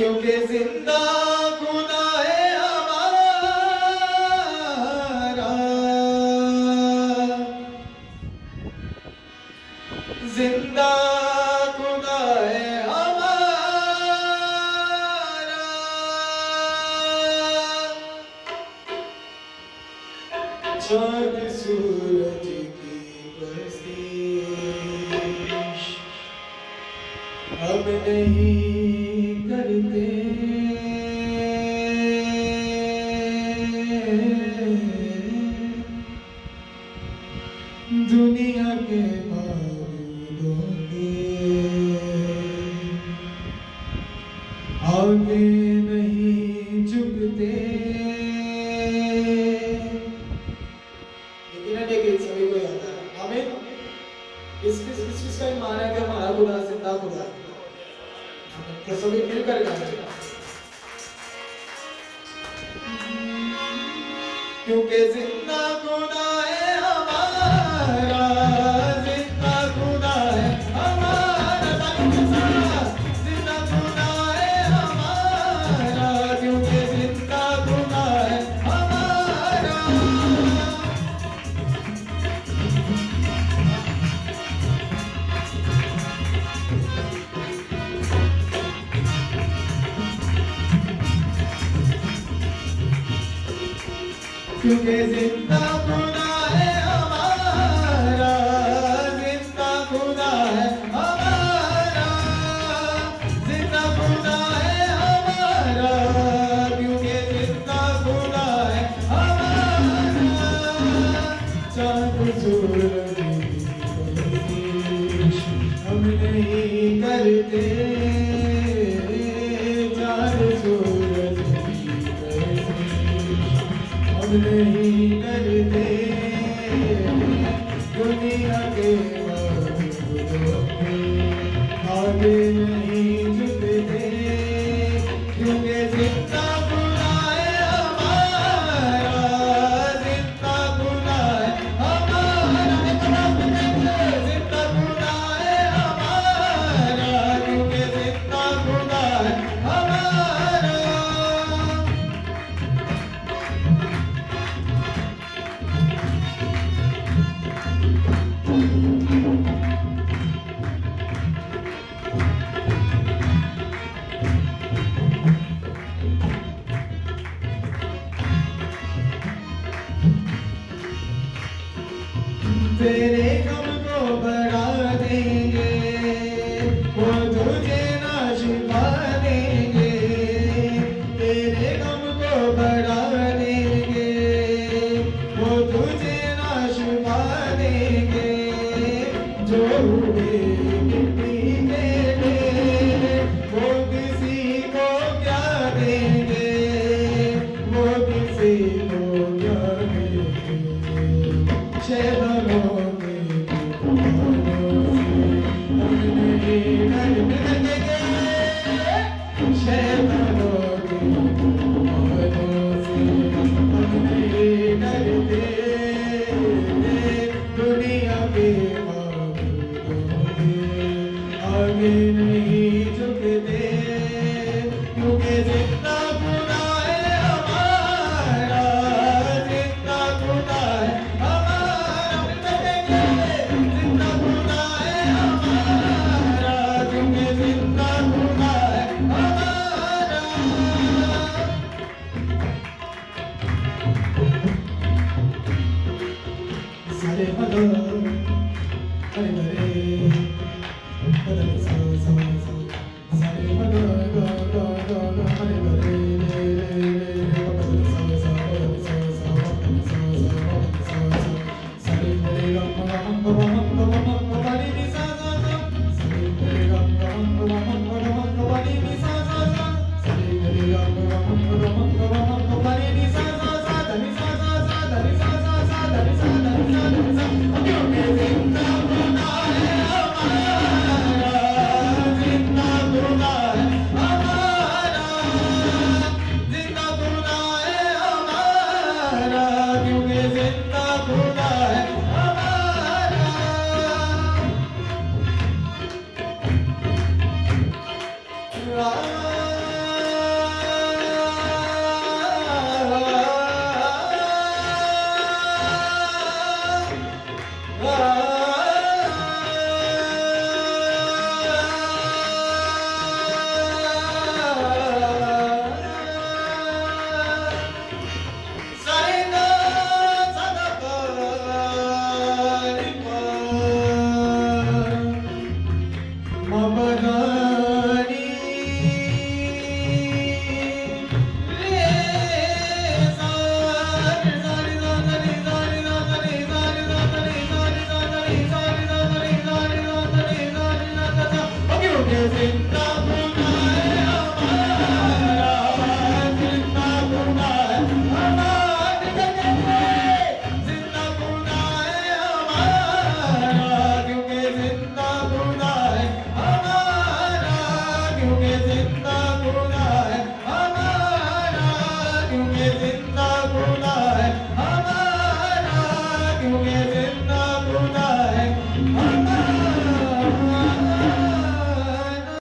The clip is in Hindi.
क्योंकि जिंदा खुदा है हमारा, जिंदा खुदा है हमारा। चांद सूरज की परस्तिश हम नहीं करते, दुनिया के बाबूलों के आगे नहीं झुकते। लेकिन सभी को याद है हमें किस का ईमान है कि हमारा खुदा जिंदा खुदा, तो सभी मिलकर गाएंगे। क्योंकि जिंदा खुदा है हमारा, जिंदा खुदा है हमारा, जिंदा खुदा है हमारा, क्योंकि जिंदा खुदा है हमारा। क्योंकि जिंदा खुदा है हमारा, जिंदा खुदा है हमारा, जिंदा खुदा है हमारा, क्योंकि जिंदा खुदा है हमारा। चांद सूरज की परस्तिश हम नहीं करते, चांद सूरज की परस्तिश हम नहीं करते, दुनिया के बाबूलों के आगे नहीं झुकते। क्योंकि जिंदा खुदा है हमारा, जिंदा खुदा है हमारा, जिंदा खुदा है हमारा, क्योंकि जिंदा खुदा है हमारा। तेरे गम को बढ़ा देंगे, वो तुझे ना छिपा देंगे। तेरे गम को बढ़ा देंगे, वो तुझे ना छिपा देंगे। जो हुए मिट्टी के ढेर, वो किसी को क्या देंगे, वो किसी को क्या देंगे। शहरों के दीवानों से हम नहीं डरते, शहरों के दीवानों से हम नहीं डरते, दुनिया के बाबूलों के आगे नहीं झुकते। क्योंकि जिंदा खुदा है हमारा, जिंदा खुदा है हमारा, जिंदा खुदा है हमारा, क्योंकि जिंदा खुदा है हमारा। सारे